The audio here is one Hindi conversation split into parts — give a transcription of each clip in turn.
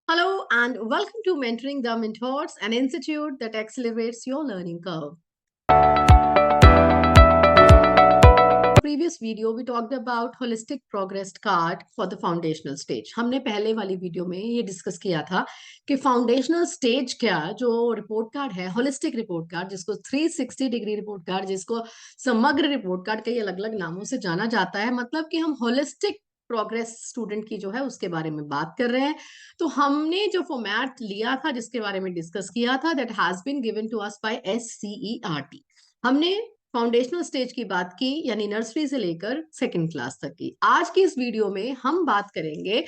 Hello and welcome to Mentoring the Mentors, an institute that accelerates your learning curve. Previous video we talked about holistic progress card for the foundational stage. हमने पहले वाली वीडियो में ये डिस्कस किया था कि फाउंडेशनल स्टेज क्या जो रिपोर्ट कार्ड है, होलिस्टिक रिपोर्ट कार्ड जिसको 360 डिग्री रिपोर्ट कार्ड, जिसको समग्र रिपोर्ट कार्ड कई अलग अलग नामों से जाना जाता है, मतलब कि हम होलिस्टिक प्रोग्रेस स्टूडेंट की जो है उसके बारे में बात कर रहे हैं। तो हमने जो फॉर्मेट लिया था जिसके बारे में डिस्कस किया था, that has been given to us by SCERT। हमने फाउंडेशनल स्टेज की बात की, यानी नर्सरी से लेकर सेकंड क्लास तक की। आज की इस वीडियो में हम बात करेंगे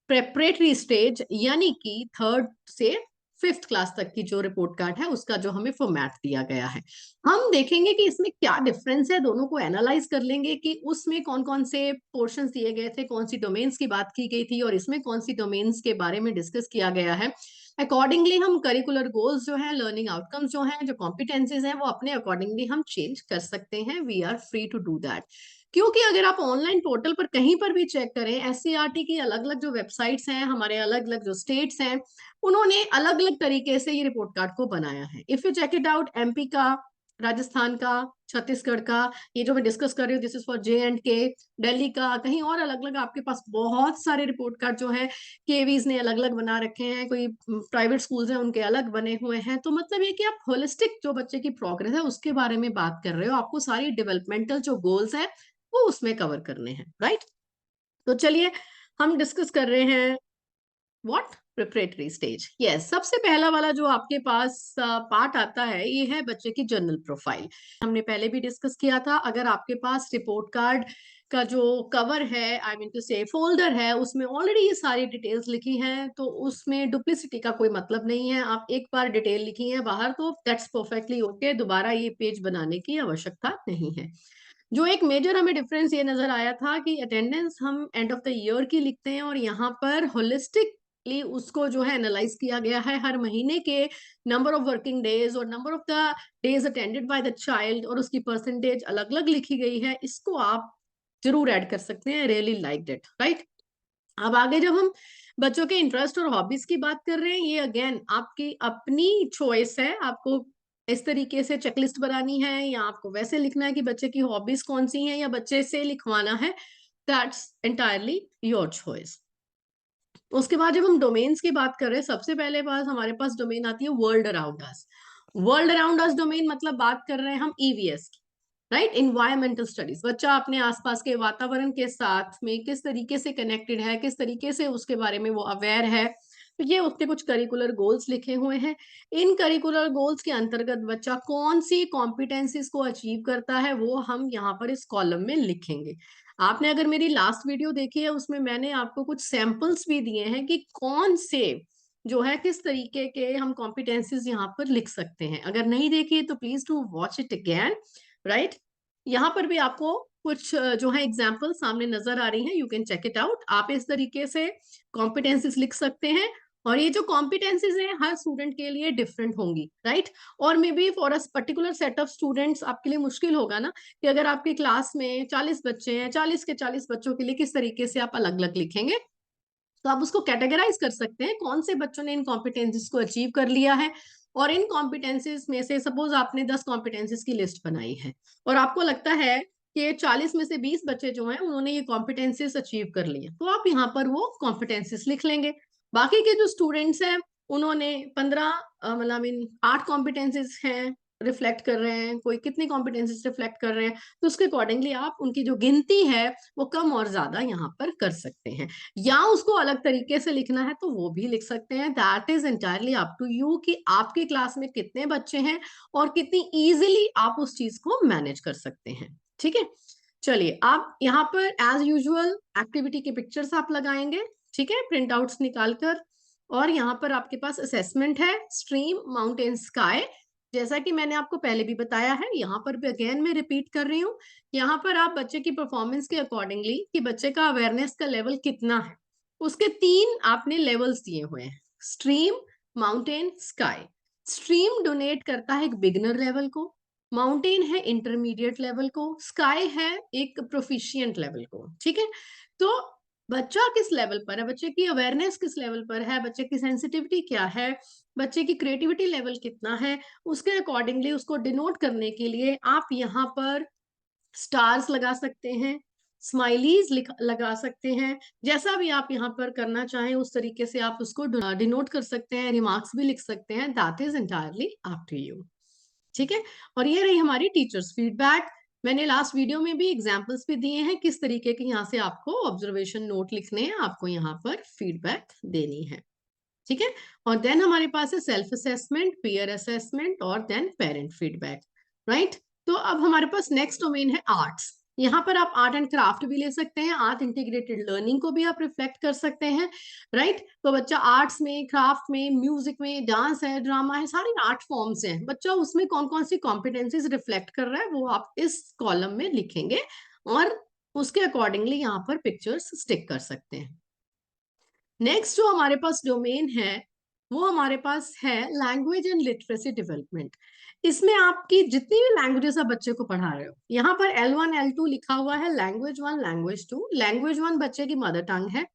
प्रेपरेटरी स्टेज, यानी कि थर्ड से फिफ्थ क्लास तक की जो रिपोर्ट कार्ड है उसका जो हमें फॉर्मेट दिया गया है। हम देखेंगे कि इसमें क्या डिफरेंस है, दोनों को एनालाइज कर लेंगे कि उसमें कौन कौन से पोर्शंस दिए गए थे, कौन सी डोमेन्स की बात की गई थी और इसमें कौन सी डोमेन्स के बारे में डिस्कस किया गया है। अकॉर्डिंगली हम करिकुलर गोल्स जो है, लर्निंग आउटकम्स जो हैं, जो कॉम्पिटेंसीज हैं, वो अपने अकॉर्डिंगली हम चेंज कर सकते हैं। We are free to do that. क्योंकि अगर आप ऑनलाइन पोर्टल पर कहीं पर भी चेक करें, SCERT की अलग अलग जो वेबसाइट्स हैं, हमारे अलग अलग जो स्टेट्स हैं, उन्होंने अलग अलग तरीके से ये रिपोर्ट कार्ड को बनाया है। If you check it out, MP का, राजस्थान का, छत्तीसगढ़ का, ये जो मैं डिस्कस कर रही हूँ this is for J&K, Delhi का, कहीं और अलग अलग आपके पास बहुत सारे रिपोर्ट कार्ड जो है KVs ने अलग अलग बना रखे हैं, कोई प्राइवेट स्कूल्स हैं उनके अलग बने हुए हैं। तो मतलब ये कि आप होलिस्टिक जो बच्चे की प्रोग्रेस है उसके बारे में बात कर रहे हो, आपको सारी डेवलपमेंटल जो गोल्स है वो उसमें कवर करने हैं, राइट। तो चलिए हम डिस्कस कर रहे हैं व्हाट प्रिपरेटरी स्टेज। यस, सबसे पहला वाला जो आपके पास पार्ट आता है ये है बच्चे की जर्नल प्रोफाइल। हमने पहले भी डिस्कस किया था, अगर आपके पास रिपोर्ट कार्ड का जो कवर है, आई मीन टू से फोल्डर है, उसमें ऑलरेडी ये सारी डिटेल्स लिखी हैं तो उसमें डुप्लिसिटी का कोई मतलब नहीं है। आप एक बार डिटेल लिखी है बाहर तो दैट्स परफेक्टली ओके, दोबारा ये पेज बनाने की आवश्यकता नहीं है। जो एक मेजर हमें डिफरेंस ये नजर आया था कि अटेंडेंस हम एंड ऑफ द ईयर की लिखते हैं और यहाँ पर होलिस्टिकली उसको जो है एनालाइज किया गया है, हर महीने के नंबर ऑफ वर्किंग डेज और number of the days attended by the child और उसकी परसेंटेज अलग अलग लिखी गई है। इसको आप जरूर ऐड कर सकते हैं, रियली लाइक दैट, राइट। अब आगे जब हम बच्चों के इंटरेस्ट और हॉबीज की बात कर रहे हैं, ये अगेन आपकी अपनी चॉइस है, आपको इस तरीके से चेकलिस्ट बनानी है या आपको वैसे लिखना है कि बच्चे की हॉबीज कौन सी हैं या बच्चे से लिखवाना है, दैट्स एंटायरली योर चॉइस। उसके बाद जब हम डोमेन्स की बात कर रहे हैं, सबसे पहले पास हमारे पास डोमेन आती है world around us. World around us domain मतलब बात कर रहे हैं हम EVS की, राइट, इन्वायरमेंटल स्टडीज। बच्चा अपने आसपास के वातावरण के साथ में किस तरीके से कनेक्टेड है, किस तरीके से उसके बारे में वो अवेयर है। तो ये उसके कुछ करिकुलर गोल्स लिखे हुए हैं। इन करिकुलर गोल्स के अंतर्गत बच्चा कौन सी कॉम्पिटेंसीज को अचीव करता है वो हम यहाँ पर इस कॉलम में लिखेंगे। आपने अगर मेरी लास्ट वीडियो देखी है उसमें मैंने आपको कुछ सैंपल्स भी दिए हैं कि कौन से जो है किस तरीके के हम कॉम्पिटेंसीज यहाँ पर लिख सकते हैं। अगर नहीं देखी तो please to watch it again, right. यहाँ पर भी आपको कुछ जो है एग्जाम्पल सामने नजर आ रही हैं, you can check it out. आप इस तरीके से कॉम्पिटेंसीज लिख सकते हैं और ये जो कॉम्पिटेंसीज हैं हर स्टूडेंट के लिए डिफरेंट होंगी, राइट। और may be for a particular set of students आपके लिए मुश्किल होगा ना कि अगर आपकी क्लास में 40 बच्चे हैं, 40 के 40 बच्चों के लिए किस तरीके से आप अलग अलग लिखेंगे। तो आप उसको कैटेगराइज कर सकते हैं कौन से बच्चों ने इन कॉम्पिटेंसीज को अचीव कर लिया है। और इन कॉम्पिटेंसीज में से सपोज आपने 10 कॉम्पिटेंसीज की लिस्ट बनाई है और आपको लगता है कि 40 में से 20 बच्चे जो हैं उन्होंने ये कॉम्पिटेंसीज अचीव कर लिए, तो आप यहाँ पर वो कॉम्पिटेंसीज लिख लेंगे। बाकी के जो स्टूडेंट्स हैं उन्होंने 15 मतलब इन 8 कॉम्पिटेंसीज हैं रिफ्लेक्ट कर रहे हैं, कोई कितनी कॉम्पिटेंसीज रिफ्लेक्ट कर रहे हैं, तो उसके अकॉर्डिंगली आप उनकी जो गिनती है वो कम और ज्यादा यहाँ पर कर सकते हैं। या उसको अलग तरीके से लिखना है तो वो भी लिख सकते हैं। That is entirely up to you कि आपके क्लास में कितने बच्चे हैं और कितनी इजीली आप उस चीज को मैनेज कर सकते हैं, ठीक है। चलिए आप यहाँ पर एज यूजुअल एक्टिविटी के पिक्चर्स आप लगाएंगे, ठीक है, प्रिंट आउट्स निकाल कर। और यहाँ पर आपके पास असेसमेंट है स्ट्रीम माउंटेन स्काई, जैसा कि मैंने आपको पहले भी बताया है, यहाँ पर भी अगेन मैं रिपीट कर रही हूँ। यहाँ पर आप बच्चे की परफॉर्मेंस के अकॉर्डिंगली कि बच्चे का अवेयरनेस का लेवल कितना है, उसके 3 आपने लेवल्स दिए हुए हैं, stream, mountain, sky. Stream donate करता है एक बिगिनर लेवल को, माउंटेन है इंटरमीडिएट लेवल को, स्काई है एक प्रोफिशिएंट लेवल को, ठीक है। तो बच्चा किस लेवल पर है, बच्चे की अवेयरनेस किस लेवल पर है, बच्चे की सेंसिटिविटी क्या है, बच्चे की क्रिएटिविटी लेवल कितना है, उसके अकॉर्डिंगली उसको डिनोट करने के लिए आप यहाँ पर स्टार्स लगा सकते हैं, स्माइलीज लगा सकते हैं, जैसा भी आप यहाँ पर करना चाहें उस तरीके से आप उसको डिनोट कर सकते हैं, रिमार्क्स भी लिख सकते हैं, that is entirely up to you. ठीक है। और ये रही हमारी टीचर्स फीडबैक। मैंने लास्ट वीडियो में भी एग्जांपल्स भी दिए हैं किस तरीके के यहाँ से आपको ऑब्जर्वेशन नोट लिखने हैं, आपको यहाँ पर फीडबैक देनी है। ठीक है। और देन हमारे पास है सेल्फ असेसमेंट, पीयर असेसमेंट और देन पेरेंट फीडबैक। राइट। तो अब हमारे पास नेक्स्ट डोमेन है आर्ट्स। यहाँ पर आप आर्ट एंड क्राफ्ट भी ले सकते हैं, आर्ट इंटीग्रेटेड लर्निंग को भी आप रिफ्लेक्ट कर सकते हैं। राइट। तो बच्चा आर्ट्स में, क्राफ्ट में, म्यूजिक में, डांस है, ड्रामा है, सारी आर्ट फॉर्म्स हैं, बच्चा उसमें कौन कौन सी कॉम्पिटेंसीज रिफ्लेक्ट कर रहा है वो आप इस कॉलम में लिखेंगे और उसके अकॉर्डिंगली यहाँ पर पिक्चर्स स्टिक कर सकते हैं। नेक्स्ट जो हमारे पास डोमेन है वो हमारे पास है लैंग्वेज एंड लिटरेसी डेवलपमेंट। इसमें आपकी जितनी भी लैंग्वेजेस आप बच्चे को पढ़ा रहे हो, यहाँ पर L1 L2 लिखा हुआ है, लैंग्वेज 1 लैंग्वेज 2। लैंग्वेज 1 बच्चे की मदर टंग है,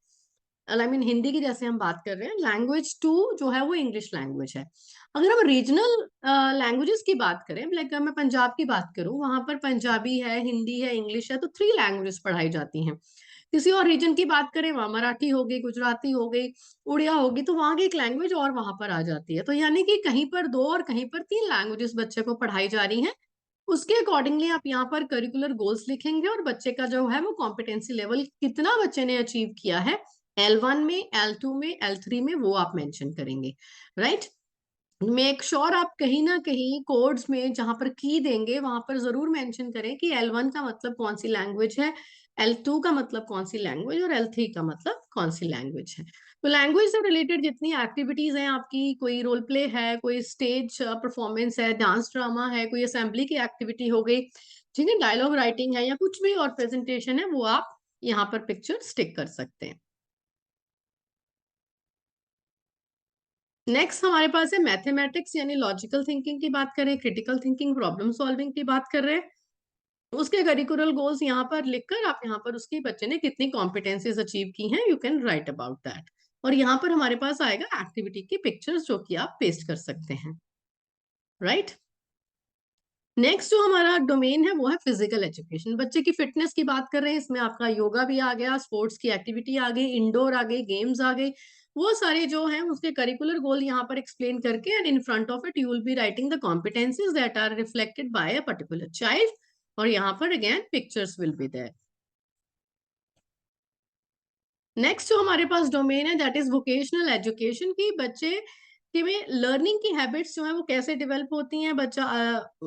आई मीन हिंदी की जैसे हम बात कर रहे हैं। लैंग्वेज 2 जो है वो इंग्लिश लैंग्वेज है। अगर हम रीजनल लैंग्वेजेस की बात करें, लाइक मैं पंजाब की बात करूं, वहां पर पंजाबी है, हिंदी है, इंग्लिश है, तो 3 लैंग्वेजेस पढ़ाई जाती हैं। किसी और रीजन की बात करें, वहां मराठी हो गई, गुजराती हो गई, उड़िया होगी, तो वहां की एक लैंग्वेज और वहां पर आ जाती है। तो यानी कि कहीं पर 2 और कहीं पर 3 लैंग्वेजेस बच्चे को पढ़ाई जा रही हैं। उसके अकॉर्डिंगली आप यहाँ पर करिकुलर गोल्स लिखेंगे और बच्चे का जो है वो कॉम्पिटेंसी लेवल कितना बच्चे ने अचीव किया है L1 में, L2 में, L3 में, वो आप मेंशन करेंगे। राइट। मेक श्योर आप कहीं ना कहीं कोड्स में जहां पर की देंगे वहां पर जरूर मेंशन करें कि L1 का मतलब कौन सी लैंग्वेज है, L2 का मतलब कौन सी लैंग्वेज और L3 का मतलब कौन सी लैंग्वेज है। तो लैंग्वेज से रिलेटेड जितनी एक्टिविटीज हैं आपकी, कोई रोल प्ले है, कोई स्टेज परफॉर्मेंस है, डांस ड्रामा है, कोई असेंबली की एक्टिविटी हो गई, ठीक है, डायलॉग राइटिंग है या कुछ भी और प्रेजेंटेशन है, वो आप यहाँ पर पिक्चर स्टिक कर सकते हैं। नेक्स्ट हमारे पास है मैथमेटिक्स, यानी लॉजिकल थिंकिंग की बात करें, क्रिटिकल थिंकिंग, प्रॉब्लम सॉल्विंग की बात कर रहे हैं। उसके करिकुलर गोल्स यहाँ पर लिखकर आप यहाँ पर उसकी बच्चे ने कितनी कॉम्पिटेंसीज अचीव की हैं, you can write about that. और यहाँ पर हमारे पास आएगा एक्टिविटी की पिक्चर्स जो कि आप पेस्ट कर सकते हैं। राइट। नेक्स्ट जो हमारा डोमेन है वो है फिजिकल एजुकेशन। बच्चे की फिटनेस की बात कर रहे हैं, इसमें आपका योगा भी आ गया, स्पोर्ट्स की एक्टिविटी आ गई, इंडोर आ गई, गेम्स आ गई, वो सारे जो हैं उसके करिकुलर गोल यहाँ पर एक्सप्लेन करके and in front of it you will be writing the competencies that are reflected by a particular child. और यहाँ पर again pictures will be there. Next जो हमारे पास डोमेन है दैट इज वोकेशनल एजुकेशन की। बच्चे कि में लर्निंग की हैबिट्स जो है वो कैसे डेवलप होती हैं, बच्चा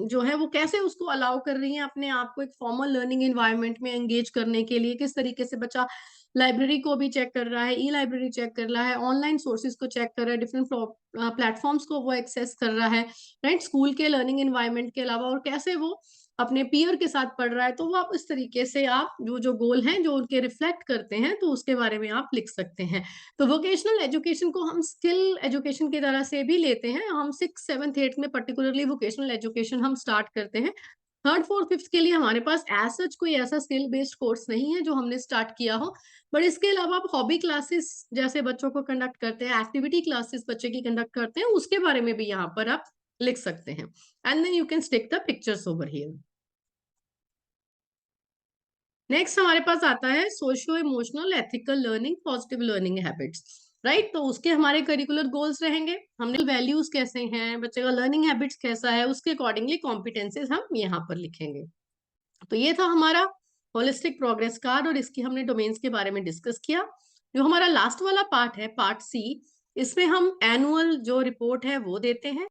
जो है वो कैसे उसको अलाउ कर रही है अपने आप को एक फॉर्मल लर्निंग एनवायरनमेंट में एंगेज करने के लिए, किस तरीके से बच्चा लाइब्रेरी को भी चेक कर रहा है, ई लाइब्रेरी चेक कर रहा है, ऑनलाइन सोर्सेज को चेक कर रहा है, डिफरेंट प्लेटफॉर्म्स को वो एक्सेस कर रहा है, राइट, स्कूल के लर्निंग एनवायरनमेंट के अलावा, और कैसे वो अपने पीयर के साथ पढ़ रहा है। तो वो आप इस तरीके से आप जो जो गोल हैं जो उनके रिफ्लेक्ट करते हैं तो उसके बारे में आप लिख सकते हैं। तो वोकेशनल एजुकेशन को हम स्किल एजुकेशन की तरह से भी लेते हैं। हम 6th 7th 8th में पर्टिकुलरली वोकेशनल एजुकेशन हम स्टार्ट करते हैं। 3rd 4th 5th के लिए हमारे पास एज सच कोई ऐसा स्किल बेस्ड कोर्स नहीं है जो हमने स्टार्ट किया हो, बट इसके अलावा आप हॉबी क्लासेस जैसे बच्चों को कंडक्ट करते हैं, एक्टिविटी क्लासेस बच्चे की कंडक्ट करते हैं, उसके बारे में भी यहाँ पर आप लिख सकते हैं। And then you can stick the pictures over here. Next हमारे पास आता है socio emotional ethical learning, positive learning habits. Right. तो उसके हमारे करिकुलर गोल्स रहेंगे, हमने वैल्यूज कैसे हैं, बच्चे का लर्निंग हैबिट्स कैसा है, उसके अकॉर्डिंगली कॉम्पिटेंसीज हम यहाँ पर लिखेंगे। तो ये था हमारा होलिस्टिक प्रोग्रेस कार्ड और इसकी हमने डोमेन्स के बारे में डिस्कस किया। जो हमारा लास्ट वाला पार्ट है, पार्ट सी, इसमें हम एनुअल जो रिपोर्ट है वो देते हैं।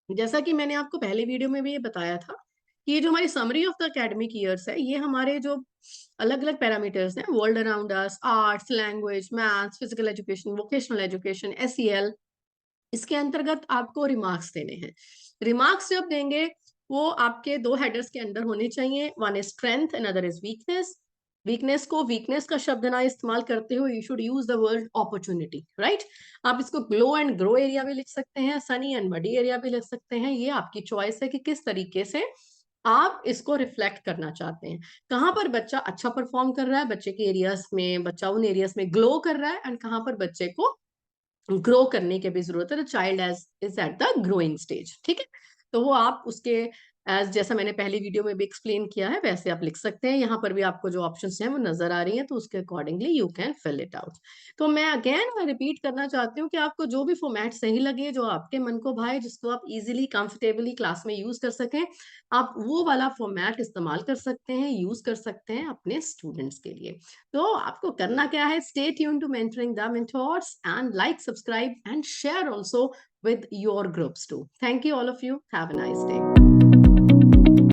जैसा कि मैंने आपको पहले वीडियो में भी ये बताया था कि ये जो हमारी summary of the academic years है, ये हमारे जो अलग अलग पैरामीटर्स हैं, world around us, arts, language, maths, physical education, vocational education, SEL, इसके अंतर्गत आपको रिमार्क्स देने हैं। रिमार्क्स जब देंगे वो आपके 2 हेडर्स के अंदर होने चाहिए, one is strength and other is weakness. Weakness को वीकनेस का शब्द ना इस्तेमाल करते हो, you should use the word opportunity. Right. आप इसको ग्लो एंड ग्रो एरिया भी लिख सकते हैं, सनी एंड मडी एरिया भी लिख सकते हैं, ये आपकी चॉइस है कि किस तरीके से आप इसको रिफ्लेक्ट करना चाहते हैं। कहाँ पर बच्चा अच्छा परफॉर्म कर रहा है, बच्चे के एरियाज में बच्चा उन एरियाज में ग्लो कर रहा है, एंड कहाँ पर बच्चे को ग्रो करने की भी जरूरत है। Child age is at the growing stage, ठीक है। तो वो आप उसके एज जैसा मैंने पहली वीडियो में भी एक्सप्लेन किया है वैसे आप लिख सकते हैं। यहाँ पर भी आपको जो ऑप्शंस हैं वो नजर आ रही हैं, तो उसके accordingly you can fill it out. तो मैं अगेन रिपीट करना चाहती हूँ कि आपको जो भी फॉर्मेट सही लगे, जो आपके मन को भाए, जिसको आप इजीली कंफर्टेबली क्लास में यूज कर सकें, आप वो वाला फॉर्मेट इस्तेमाल कर सकते हैं, यूज कर सकते हैं अपने स्टूडेंट्स के लिए। तो आपको करना क्या है, stay tuned to mentoring the mentors and like, subscribe and share also with your groups too. Thank you all of you. Have a nice day.